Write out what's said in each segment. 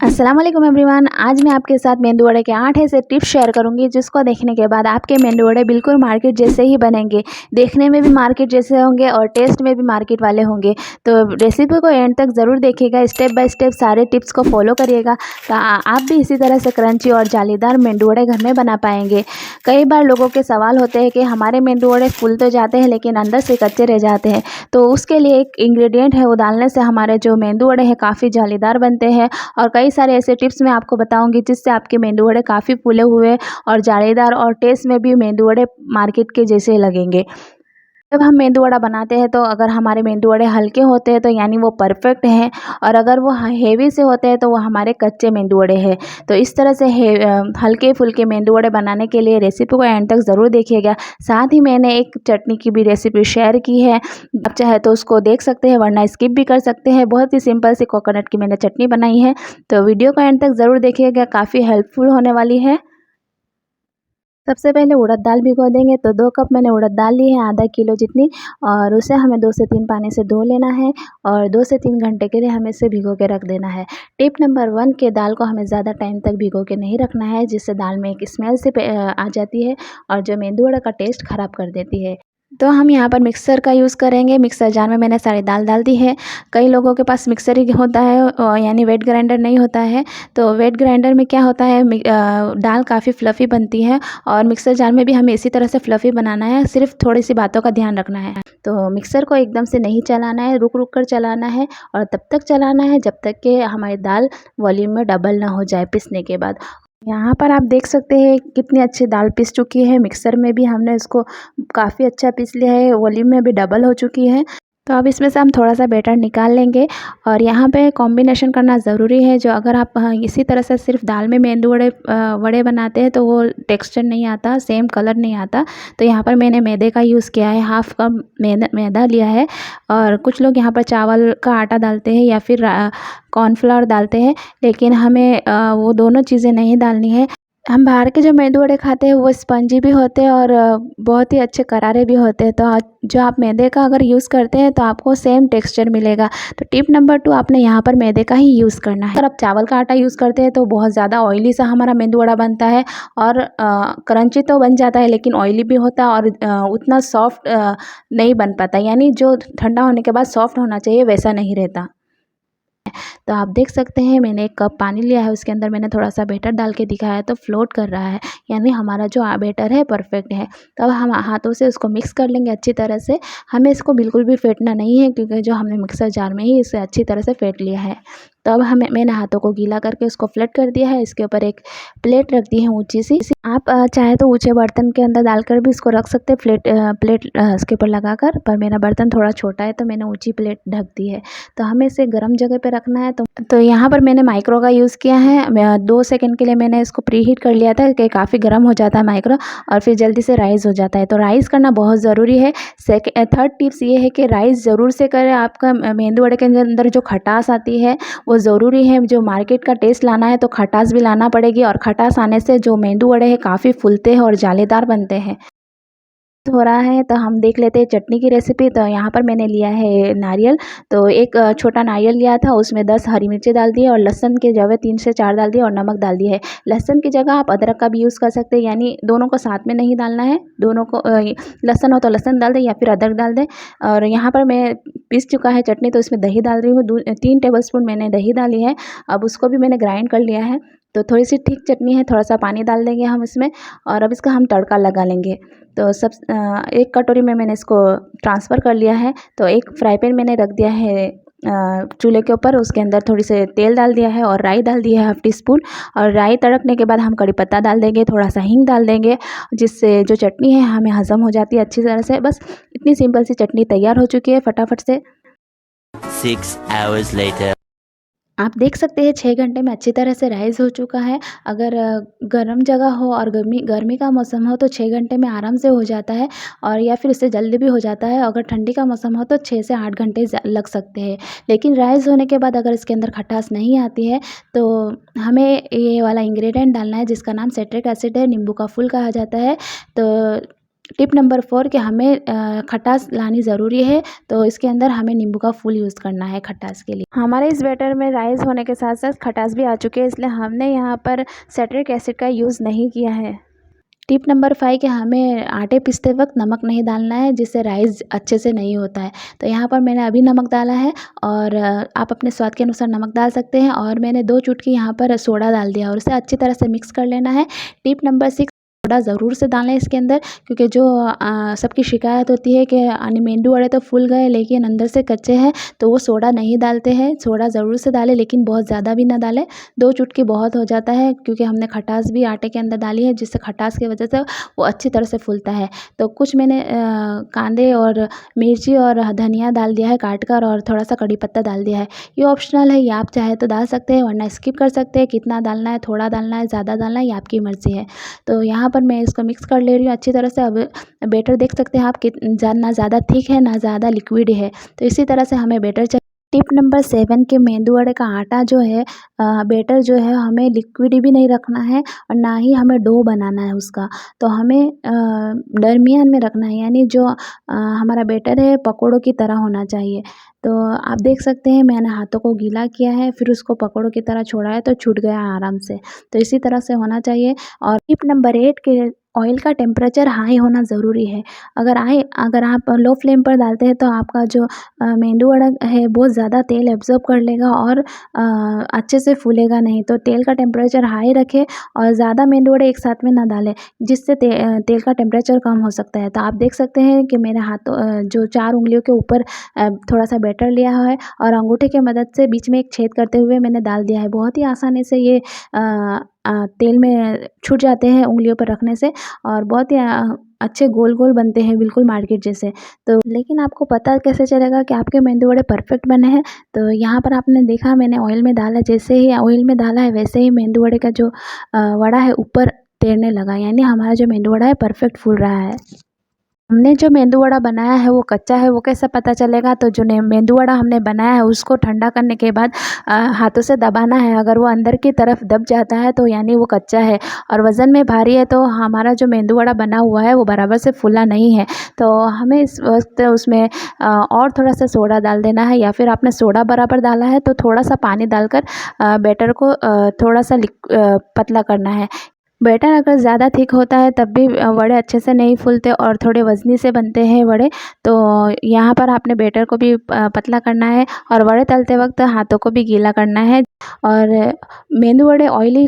अस्सलाम वालेकुम एवरीवन। आज मैं आपके साथ मेंदू वड़े के 8 ऐसे टिप्स शेयर करूंगी जिसको देखने के बाद आपके मेंदू वड़े बिल्कुल मार्केट जैसे ही बनेंगे। देखने में भी मार्केट जैसे होंगे और टेस्ट में भी मार्केट वाले होंगे। तो रेसिपी को एंड तक ज़रूर देखिएगा, स्टेप बाय स्टेप सारे टिप्स को फॉलो करिएगा तो आप भी इसी तरह से क्रंची और जालीदार मेंदू वड़े घर में बना पाएंगे। कई बार लोगों के सवाल होते हैं कि हमारे मेंदू वड़े फूल तो जाते हैं लेकिन अंदर से कच्चे रह जाते हैं। तो उसके लिए एक इंग्रेडिएंट है, वो डालने से हमारे जो मेंदू वड़े हैं काफ़ी जालीदार बनते हैं। और कई सारे ऐसे टिप्स मैं आपको बताऊंगी जिससे आपके मेंदू वड़े काफ़ी फूले हुए और जालीदार और टेस्ट में भी मेंदू वड़े मार्केट के जैसे लगेंगे। जब हम मेंदू वड़ा बनाते हैं तो अगर हमारे मेंदू वड़े हल्के होते हैं तो यानी वो परफेक्ट हैं, और अगर वो हेवी से होते हैं तो वो हमारे कच्चे मेंदू वड़े हैं। तो इस तरह से हल्के फुल्के मेंदू वड़े बनाने के लिए रेसिपी को एंड तक ज़रूर देखिएगा। साथ ही मैंने एक चटनी की भी रेसिपी शेयर की है, आप चाहे तो उसको देख सकते हैं वरना स्किप भी कर सकते हैं। बहुत ही सिंपल सी कोकोनट की मैंने चटनी बनाई है, तो वीडियो को एंड तक ज़रूर देखिएगा, काफ़ी हेल्पफुल होने वाली है। सबसे पहले उड़द दाल भिगो देंगे। तो 2 कप मैंने उड़द दाल ली है, आधा किलो जितनी, और उसे हमें 2 से 3 पानी से धो लेना है और 2 से 3 घंटे के लिए हमें इसे भिगो के रख देना है। टिप नंबर 1 के दाल को हमें ज़्यादा टाइम तक भिगो के नहीं रखना है, जिससे दाल में एक स्मेल सी आ जाती है और जो मेंदू वड़ा का टेस्ट ख़राब कर देती है। तो हम यहाँ पर मिक्सर का यूज़ करेंगे। मिक्सर जार में मैंने सारी दाल डाल दी है। कई लोगों के पास मिक्सर ही होता है यानी वेट ग्राइंडर नहीं होता है। तो वेट ग्राइंडर में क्या होता है, दाल काफ़ी फ्लफ़ी बनती है और मिक्सर जार में भी हमें इसी तरह से फ्लफ़ी बनाना है, सिर्फ थोड़ी सी बातों का ध्यान रखना है। तो मिक्सर को एकदम से नहीं चलाना है, रुक रुक कर चलाना है और तब तक चलाना है जब तक कि हमारी दाल वॉल्यूम में डबल ना हो जाए पीसने के बाद। यहाँ पर आप देख सकते हैं कितनी अच्छी दाल पिस चुकी है। मिक्सर में भी हमने इसको काफ़ी अच्छा पीस लिया है, वॉल्यूम में भी डबल हो चुकी है। तो अब इसमें से हम थोड़ा सा बैटर निकाल लेंगे और यहाँ पे कॉम्बिनेशन करना ज़रूरी है। जो अगर आप इसी तरह से सिर्फ दाल में मेंदू वड़े बनाते हैं तो वो टेक्सचर नहीं आता, सेम कलर नहीं आता। तो यहाँ पर मैंने मैदे का यूज़ किया है, हाफ कप मैदा लिया है। और कुछ लोग यहाँ पर चावल का आटा डालते हैं या फिर कॉर्नफ्लावर डालते हैं, लेकिन हमें वो दोनों चीज़ें नहीं डालनी है। हम बाहर के जो मेंदू वड़े खाते हैं वो स्पंजी भी होते हैं और बहुत ही अच्छे करारे भी होते हैं। तो जो आप मैदे का अगर यूज़ करते हैं तो आपको सेम टेक्सचर मिलेगा। तो टिप नंबर 2, आपने यहाँ पर मैदे का ही यूज़ करना है। अगर आप चावल का आटा यूज़ करते हैं तो बहुत ज़्यादा ऑयली सा हमारा मेंदू वड़ा बनता है और क्रंची तो बन जाता है लेकिन ऑयली भी होता है और उतना सॉफ्ट नहीं बन पाता, यानी जो ठंडा होने के बाद सॉफ्ट होना चाहिए वैसा नहीं रहता। तो आप देख सकते हैं मैंने 1 कप पानी लिया है, उसके अंदर मैंने थोड़ा सा बैटर डाल के दिखाया है तो फ्लोट कर रहा है, यानी हमारा जो बैटर है परफेक्ट है। तो अब हम हाथों से उसको मिक्स कर लेंगे अच्छी तरह से। हमें इसको बिल्कुल भी फेंटना नहीं है क्योंकि जो हमने मिक्सर जार में ही इसे अच्छी तरह से फेंट लिया है। तो अब मैंने हाथों को गीला करके उसको फ्लैट कर दिया है। इसके ऊपर एक प्लेट रख दी है ऊंची सी। आप चाहे तो ऊंचे बर्तन के अंदर डालकर भी इसको रख सकते हैं, प्लेट इसके ऊपर लगाकर, पर मेरा बर्तन थोड़ा छोटा है तो मैंने ऊंची प्लेट ढक दी है। तो हमें इसे गर्म जगह पे रखना है। तो यहाँ पर मैंने माइक्रो का यूज़ किया है। 2 सेकंड के लिए मैंने इसको प्री हीट कर लिया था कि काफ़ी गर्म हो जाता है माइक्रो और फिर जल्दी से राइस हो जाता है। तो राइस करना बहुत ज़रूरी है। थर्ड टिप्स ये है कि राइस ज़रूर से करें। आपका मेंदू वड़े के अंदर जो खटास आती है वो ज़रूरी है। जो मार्केट का टेस्ट लाना है तो खटास भी लाना पड़ेगी, और खटास आने से जो मेंदू वड़े हैं काफ़ी फूलते हैं और जालीदार बनते हैं। हो रहा है तो हम देख लेते हैं चटनी की रेसिपी। तो यहाँ पर मैंने लिया है नारियल। तो एक छोटा नारियल लिया था, उसमें 10 हरी मिर्ची डाल दी और लहसुन के जगह 3 से 4 डाल दिए और नमक डाल दिया है। लहसुन की जगह आप अदरक का भी यूज़ कर सकते हैं, यानी दोनों को साथ में नहीं डालना है। दोनों को लहसुन हो तो लहसुन डाल दें या फिर अदरक डाल दें। और यहाँ पर मैं पीस चुका है चटनी, तो इसमें दही डाल रही हूँ। 3 टेबल स्पून मैंने दही डाली है। अब उसको भी मैंने ग्राइंड कर लिया है। तो थोड़ी सी थिक चटनी है, थोड़ा सा पानी डाल देंगे हम इसमें और अब इसका हम तड़का लगा लेंगे। तो 1 कटोरी में मैंने इसको ट्रांसफ़र कर लिया है। तो एक फ्राई पैन मैंने रख दिया है चूल्हे के ऊपर, उसके अंदर थोड़ी से तेल डाल दिया है और राई डाल दी है हाफ टी स्पून। और राई तड़कने के बाद हम कड़ी पत्ता डाल देंगे, थोड़ा सा हींग डाल देंगे, जिससे जो चटनी है हमें हज़म हो जाती है अच्छी तरह से। बस इतनी सिंपल सी चटनी तैयार हो चुकी है फटाफट से। 6 hours later. आप देख सकते हैं 6 घंटे में अच्छी तरह से राइस हो चुका है। अगर गर्म जगह हो और गर्मी गर्मी का मौसम हो तो 6 घंटे में आराम से हो जाता है, और या फिर उससे जल्दी भी हो जाता है। अगर ठंडी का मौसम हो तो 6 से 8 घंटे लग सकते हैं। लेकिन राइस होने के बाद अगर इसके अंदर खटास नहीं आती है तो हमें ये वाला इंग्रेडिएंट डालना है जिसका नाम सिट्रिक एसिड है, नींबू का फूल कहा जाता है। तो टिप नंबर 4 कि हमें खटास लानी ज़रूरी है, तो इसके अंदर हमें नींबू का फूल यूज़ करना है खटास के लिए। हमारे इस बैटर में राइस होने के साथ साथ खटास भी आ चुकी है, इसलिए हमने यहाँ पर सिट्रिक एसिड का यूज़ नहीं किया है। टिप नंबर 5 कि हमें आटे पीसते वक्त नमक नहीं डालना है, जिससे राइस अच्छे से नहीं होता है। तो यहाँ पर मैंने अभी नमक डाला है और आप अपने स्वाद के अनुसार नमक डाल सकते हैं, और मैंने 2 चुटकी यहाँ पर सोडा डाल दिया और उसे अच्छी तरह से मिक्स कर लेना है। टिप नंबर 6, सोडा ज़रूर से डालें इसके अंदर, क्योंकि जो सबकी शिकायत होती है कि मेंदू वड़े तो फूल गए लेकिन अंदर से कच्चे हैं, तो वो सोडा नहीं डालते हैं। सोडा ज़रूर से डालें, लेकिन बहुत ज़्यादा भी ना डालें, 2 चुटकी बहुत हो जाता है, क्योंकि हमने खटास भी आटे के अंदर डाली है, जिससे खटास की वजह से वो अच्छी तरह से फूलता है। तो कुछ मैंने कांदे और मिर्ची और धनिया डाल दिया है काट कर, और थोड़ा सा कड़ी पत्ता डाल दिया है। ये ऑप्शनल है, ये आप चाहे तो डाल सकते हैं, वरना स्किप कर सकते हैं। कितना डालना है, थोड़ा डालना है, ज़्यादा डालना है, ये आपकी मर्ज़ी है। तो यहाँ पर मैं इसको मिक्स कर ले रही हूँ अच्छी तरह से। अब बैटर देख सकते हैं आप कि ना ज़्यादा थिक है ना ज़्यादा लिक्विड है, तो इसी तरह से हमें बैटर चाहिए। टिप नंबर 7 के मेंदू वड़े का आटा जो है, बैटर जो है, हमें लिक्विड भी नहीं रखना है और ना ही हमें डो बनाना है उसका। तो हमें दरमियान में रखना है, यानी जो हमारा बैटर है पकोड़ों की तरह होना चाहिए। तो आप देख सकते हैं मैंने हाथों को गीला किया है, फिर उसको पकोड़ों की तरह छोड़ा है तो छूट गया आराम से। तो इसी तरह से होना चाहिए। और टिप नंबर 8 के ऑयल का टेम्परेचर हाई होना ज़रूरी है। अगर आप लो फ्लेम पर डालते हैं तो आपका जो मेंदू वड़ा है बहुत ज़्यादा तेल एब्ज़ॉर्ब कर लेगा और अच्छे से फूलेगा नहीं। तो तेल का टेम्परेचर हाई रखें और ज़्यादा मेंदू वड़े एक साथ में ना डालें, जिससे तेल का टेम्परेचर कम हो सकता है। तो आप देख सकते हैं कि मेरे हाथों जो 4 उँगलियों के ऊपर थोड़ा-सा बैटर लिया है और अंगूठे की मदद से बीच में एक छेद करते हुए मैंने डाल दिया है। बहुत ही आसानी से ये तेल में छूट जाते हैं उँगलियों पर रखने से, और बहुत ही अच्छे गोल-गोल बनते हैं, बिल्कुल मार्केट जैसे। तो लेकिन आपको पता कैसे चलेगा कि आपके मेंदू वड़े परफेक्ट बने हैं? तो यहाँ पर आपने देखा मैंने ऑयल में डाला, जैसे ही ऑयल में डाला है वैसे ही मेंदू वड़े का जो वड़ा है ऊपर तैरने लगा, यानी हमारा जो मेंदू वड़ा है परफेक्ट फूल रहा है। हमने जो मेंदू वड़ा बनाया है वो कच्चा है, वो कैसे पता चलेगा? तो जो मेंदू वड़ा हमने बनाया है उसको ठंडा करने के बाद हाथों से दबाना है। अगर वो अंदर की तरफ दब जाता है तो यानी वो कच्चा है, और वज़न में भारी है, तो हमारा जो मेंदू वड़ा बना हुआ है वो बराबर से फूला नहीं है। तो हमें इस वक्त उसमें और थोड़ा सा सोडा डाल देना है, या फिर आपने सोडा बराबर डाला है तो थोड़ा सा पानी डालकर बैटर को थोड़ा सा पतला करना है। बैटर अगर ज़्यादा थिक होता है तब भी वड़े अच्छे से नहीं फूलते और थोड़े वज़नी से बनते हैं वड़े। तो यहाँ पर आपने बैटर को भी पतला करना है, और वड़े तलते वक्त हाथों को भी गीला करना है। और मेंदू वड़े ऑयली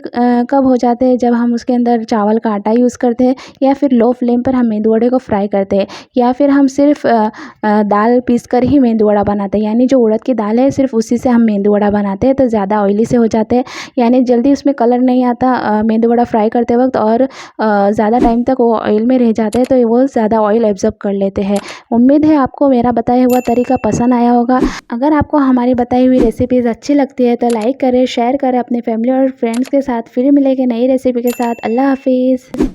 कब हो जाते हैं? जब हम उसके अंदर चावल का आटा यूज़ करते हैं, या फिर लो फ्लेम पर हम मेंदू वड़े को फ्राई करते हैं, या फिर हम सिर्फ दाल पीस कर ही मेंदू वड़ा बनाते हैं, यानी जो उड़द की दाल है सिर्फ उसी से हम मेंदू वड़ा बनाते हैं, तो ज़्यादा ऑयली से हो जाते हैं, यानी जल्दी उसमें कलर नहीं आता मेंदू वड़ा फ्राई करते वक्त, और ज़्यादा टाइम तक वो ऑयल में रह जाते हैं, तो वो ज़्यादा ऑयल एब्ज़ॉर्ब कर लेते हैं। उम्मीद है आपको मेरा बताया हुआ तरीका पसंद आया होगा। अगर आपको हमारी बताई हुई रेसिपीज़ अच्छी लगती है तो लाइक करें, शेयर करें अपने फैमिली और फ्रेंड्स के साथ। फिर मिलेंगे नई रेसिपी के साथ। अल्लाह हाफ़िज़।